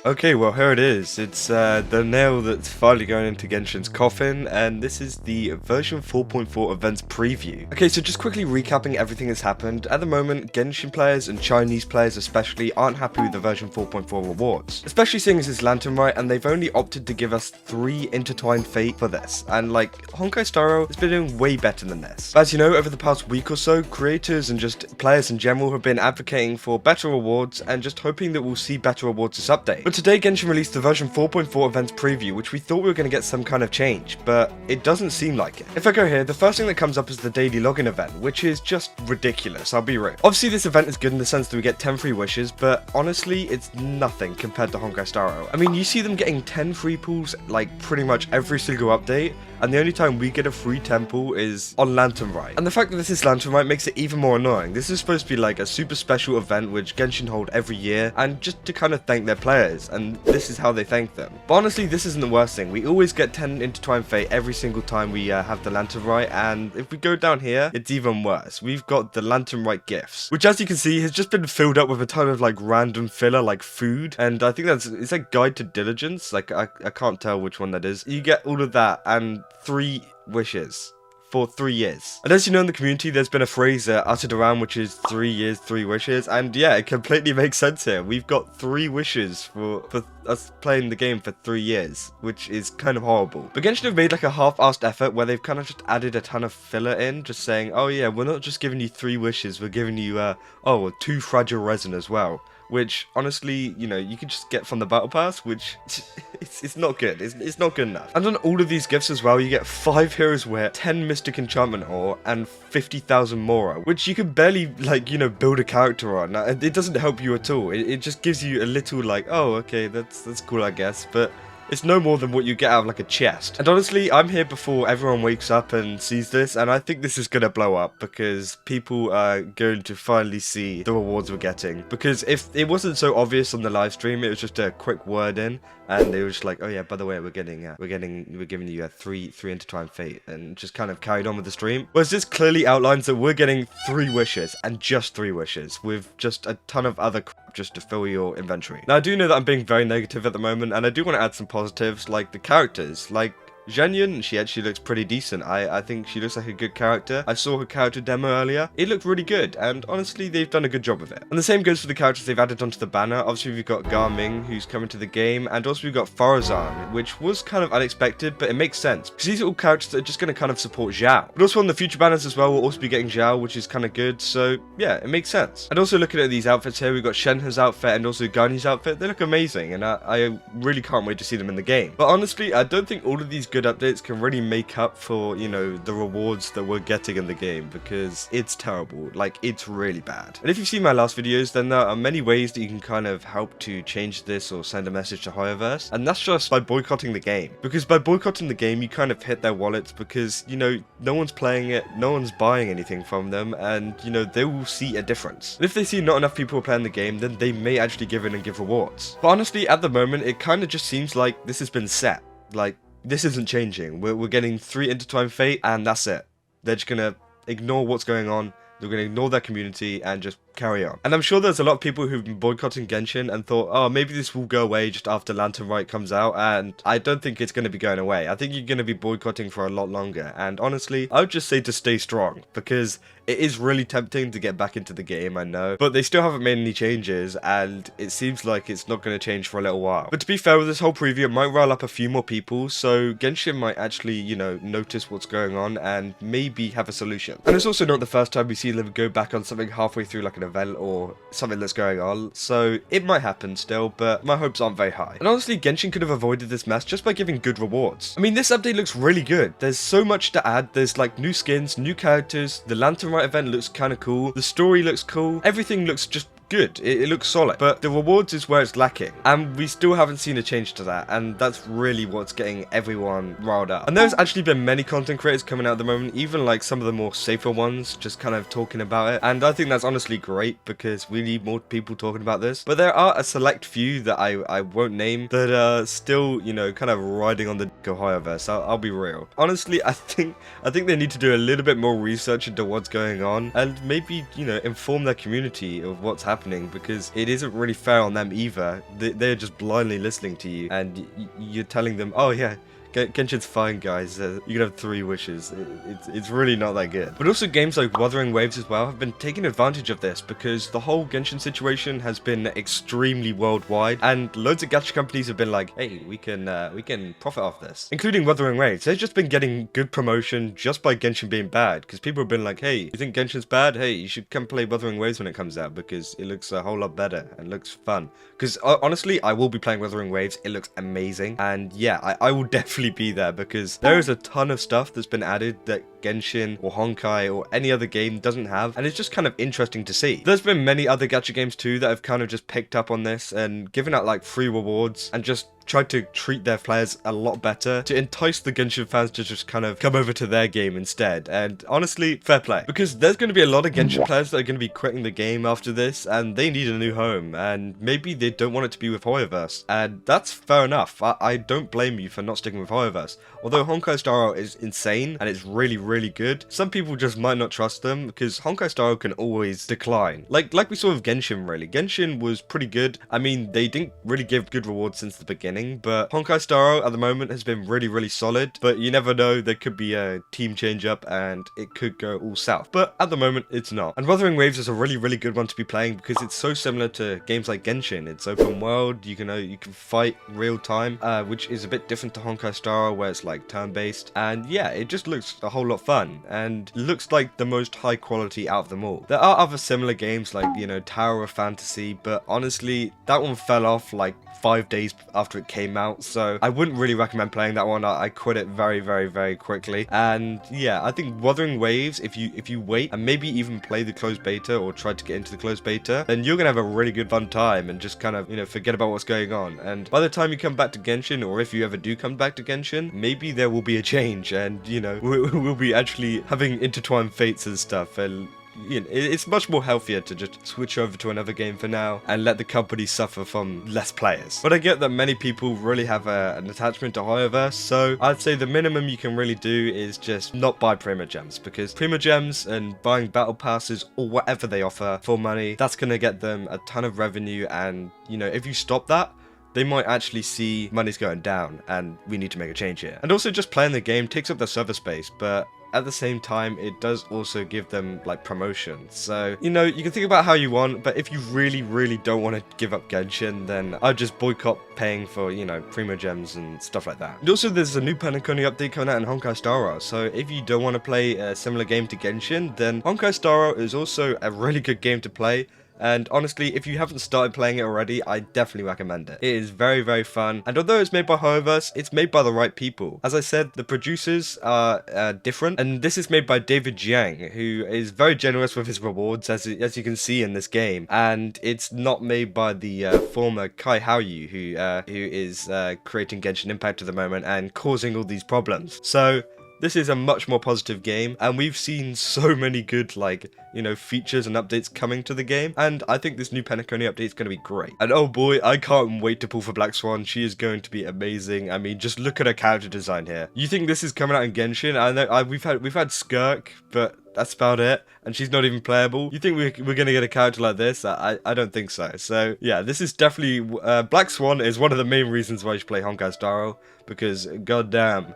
Okay, well here it is. It's the nail that's finally going into Genshin's coffin, and this is the version 4.4 events preview. Okay, so just quickly recapping everything that's happened. At the moment, Genshin players and Chinese players especially aren't happy with the version 4.4 rewards. Especially seeing as it's Lantern Rite, and they've only opted to give us 3 intertwined fate for this. And like, Honkai Star has been doing way better than this. But as you know, over the past week or so, creators and just players in general have been advocating for better rewards and just hoping that we'll see better rewards this update. But today Genshin released the version 4.4 events preview, which we thought we were going to get some kind of change, but it doesn't seem like it. If I go here, the first thing that comes up is the daily login event, which is just ridiculous, I'll be real. Obviously this event is good in the sense that we get 10 free wishes, but honestly it's nothing compared to Honkai Star. I mean, you see them getting 10 free pools like pretty much every single update, and the only time we get a free temple is on Lantern Rite. And the fact that this is Lantern Rite makes it even more annoying. This is supposed to be like a super special event which Genshin hold every year, and just to kind of thank their players, and this is how they thank them. But honestly, this isn't the worst thing. We always get 10 intertwined fate every single time we have the Lantern Rite, and if we go down here, it's even worse. We've got the Lantern Rite gifts, which as you can see has just been filled up with a ton of like random filler like food, and I think it's like guide to diligence, like I can't tell which one that is. You get all of that and 3 wishes for 3 years. And as you know, in the community there's been a phrase uttered around which is 3 years, 3 wishes, and yeah, it completely makes sense here. We've got 3 wishes for us playing the game for 3 years, which is kind of horrible. But Genshin have made like a half-assed effort where they've kind of just added a ton of filler in, just saying, oh yeah, we're not just giving you 3 wishes, we're giving you 2 fragile resin as well. Which, honestly, you know, you can just get from the battle pass, which, it's not good. It's not good enough. And on all of these gifts as well, you get 5 Heroes Wear, 10 Mystic Enchantment Ore, and 50,000 Mora, which you can barely, like, you know, build a character on. It doesn't help you at all. It just gives you a little, like, oh, okay, that's cool, I guess, but it's no more than what you get out of like a chest. And honestly, I'm here before everyone wakes up and sees this, and I think this is gonna blow up because people are going to finally see the rewards we're getting. Because if it wasn't so obvious on the live stream, it was just a quick word in, and they were just like, oh yeah, by the way, we're giving you a three intertwined fate, and just kind of carried on with the stream. Whereas this clearly outlines that we're getting 3 wishes, and just 3 wishes, with just a ton of other crap just to fill your inventory. Now I do know that I'm being very negative at the moment, and I do want to add some positives, like the characters. Like Zhenyun, she actually looks pretty decent. I think she looks like a good character. I saw her character demo earlier. It looked really good, and honestly, they've done a good job of it. And the same goes for the characters they've added onto the banner. Obviously, we've got Garming, who's coming to the game, and also we've got Farazan, which was kind of unexpected, but it makes sense, because these are all characters that are just going to kind of support Zhao. But also on the future banners as well, we'll also be getting Zhao, which is kind of good, so yeah, it makes sense. And also looking at these outfits here, we've got Shenhe's outfit and also Garni's outfit. They look amazing, and I really can't wait to see them in the game. But honestly, I don't think all of these good updates can really make up for, you know, the rewards that we're getting in the game, because it's terrible. Like, it's really bad. And if you've seen my last videos, then there are many ways that you can kind of help to change this or send a message to Hoyoverse, and that's just by boycotting the game. Because by boycotting the game, you kind of hit their wallets, because, you know, no one's playing it, no one's buying anything from them, and, you know, they will see a difference. And if they see not enough people are playing the game, then they may actually give in and give rewards. But honestly, at the moment, it kind of just seems like this has been set. Like, this isn't changing. We're getting 3 intertwined fate, and that's it. They're just gonna ignore what's going on. They're gonna ignore their community and just carry on. And I'm sure there's a lot of people who've been boycotting Genshin and thought, oh, maybe this will go away just after Lantern Rite comes out, and I don't think it's going to be going away. I think you're going to be boycotting for a lot longer, and honestly, I would just say to stay strong, because it is really tempting to get back into the game, I know, but they still haven't made any changes, and it seems like it's not going to change for a little while. But to be fair, with this whole preview, it might rile up a few more people, so Genshin might actually, you know, notice what's going on and maybe have a solution. And it's also not the first time we see them go back on something halfway through like an event or something that's going on, so it might happen still, but my hopes aren't very high. And honestly, Genshin could have avoided this mess just by giving good rewards. I mean, this update looks really good. There's so much to add. There's like new skins, new characters, the Lantern Rite event looks kind of cool, the story looks cool, everything looks just good. It looks solid, but the rewards is where it's lacking, and we still haven't seen a change to that, and that's really what's getting everyone riled up. And there's actually been many content creators coming out at the moment, even like some of the more safer ones, just kind of talking about it, and I think that's honestly great, because we need more people talking about this. But there are a select few that I won't name that are still, you know, kind of riding on the Hoyoverse. I'll be real. Honestly, I think they need to do a little bit more research into what's going on, and maybe, you know, inform their community of what's happening. happening, because it isn't really fair on them either. They're just blindly listening to you, and you're telling them, oh yeah, Genshin's fine, guys. You can have 3 wishes. It's really not that good. But also games like Wuthering Waves as well have been taking advantage of this, because the whole Genshin situation has been extremely worldwide, and loads of gacha companies have been like, hey, we can profit off this, including Wuthering Waves. They've just been getting good promotion just by Genshin being bad, because people have been like, hey, you think Genshin's bad? Hey, you should come play Wuthering Waves when it comes out, because it looks a whole lot better and looks fun. Because honestly, I will be playing Wuthering Waves. It looks amazing, and yeah, I will definitely be there, because there is a ton of stuff that's been added that Genshin or Honkai or any other game doesn't have, and it's just kind of interesting to see. There's been many other gacha games too that have kind of just picked up on this and given out like free rewards and just tried to treat their players a lot better to entice the Genshin fans to just kind of come over to their game instead. And honestly, fair play, because there's going to be a lot of Genshin players that are going to be quitting the game after this, and they need a new home, and maybe they don't want it to be with Hoyoverse, and that's fair enough. I don't blame you for not sticking with Hoyoverse. Although Honkai Star Rail is insane and it's really good, some people just might not trust them, because Honkai Star Rail can always decline. Like we saw with Genshin, really. Genshin was pretty good. I mean, they didn't really give good rewards since the beginning, but Honkai Star Rail at the moment has been really solid, but you never know, there could be a team change up and it could go all south, but at the moment it's not. And Wuthering Waves is a really good one to be playing, because it's so similar to games like Genshin. It's open world, you can fight real time, which is a bit different to Honkai Star Rail, where it's like turn-based, and yeah, it just looks a whole lot fun and looks like the most high quality out of them all. There are other similar games like, you know, Tower of Fantasy, but honestly, that one fell off like 5 days after it came out, so I wouldn't really recommend playing that one. I quit it very quickly. And yeah, I think Wuthering Waves, if you wait and maybe even play the closed beta or try to get into the closed beta, then you're gonna have a really good fun time and just kind of, you know, forget about what's going on. And by the time you come back to Genshin, or if you ever do come back to Genshin, maybe there will be a change, and you know, we'll be actually having intertwined fates and stuff, and you know, it's much more healthier to just switch over to another game for now and let the company suffer from less players. But I get that many people really have an attachment to Hoyoverse, so I'd say the minimum you can really do is just not buy Primogems, because Primogems and buying battle passes or whatever they offer for money, that's going to get them a ton of revenue, and you know, if you stop that, they might actually see money's going down and we need to make a change here. And also, just playing the game takes up their server space, but at the same time, it does also give them like promotion. So, you know, you can think about how you want, but if you really don't want to give up Genshin, then I'd just boycott paying for, you know, Primogems and stuff like that. And also, there's a new Panaconi update coming out in Honkai Star Rail, so if you don't want to play a similar game to Genshin, then Honkai Star Rail is also a really good game to play. And honestly, if you haven't started playing it already, I definitely recommend it. It is very fun, and although it's made by Hoyoverse, it's made by the right people. As I said, the producers are different, and this is made by David Jiang, who is very generous with his rewards, as you can see in this game. And it's not made by the former Kai Haoyu, who is creating Genshin Impact at the moment and causing all these problems. So this is a much more positive game, and we've seen so many good, like, you know, features and updates coming to the game, and I think this new Panaconi update is going to be great. And oh boy, I can't wait to pull for Black Swan. She is going to be amazing. I mean, just look at her character design here. You think this is coming out in Genshin? I know we've had Skirk, but that's about it, and she's not even playable. You think we're gonna get a character like this? I don't think so. So yeah, this is definitely Black Swan is one of the main reasons why you should play Honkai Star Rail, because goddamn,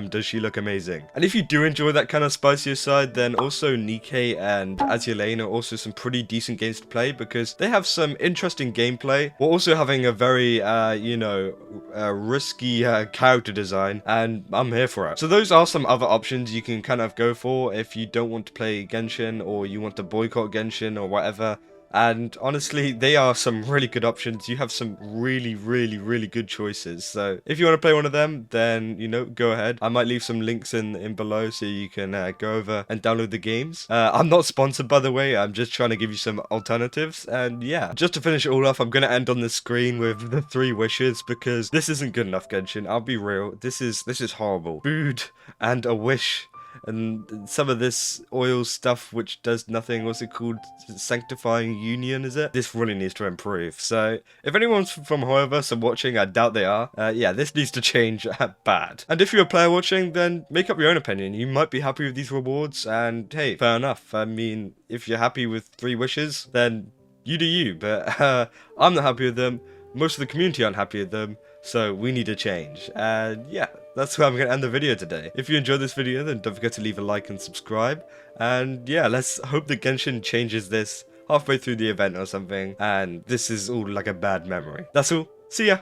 does she look amazing. And if you do enjoy that kind of spicier side, then also Nikke and Azure Lane are also some pretty decent games to play, because they have some interesting gameplay, while also having a very, you know, risky character design, and I'm here for it. So those are some other options you can kind of go for if you don't want to play Genshin, or you want to boycott Genshin or whatever. And honestly, they are some really good options. You have some really good choices. So if you want to play one of them, then, you know, go ahead. I might leave some links in below so you can go over and download the games. I'm not sponsored, by the way. I'm just trying to give you some alternatives. And yeah, just to finish it all off, I'm going to end on the screen with the 3 wishes, because this isn't good enough, Genshin. I'll be real. This is horrible. Food and a wish. And some of this oil stuff which does nothing. What's it called? Sanctifying Union, is it? This really needs to improve. So if anyone's from Hoyoverse and watching, I doubt they are. Yeah, this needs to change bad. And if you're a player watching, then make up your own opinion. You might be happy with these rewards, and hey, fair enough. I mean, if you're happy with 3 wishes, then you do you, but I'm not happy with them. Most of the community aren't happy with them, so we need a change. And yeah, that's where I'm going to end the video today. If you enjoyed this video, then don't forget to leave a like and subscribe. And yeah, let's hope that Genshin changes this halfway through the event or something, and this is all like a bad memory. That's all. See ya!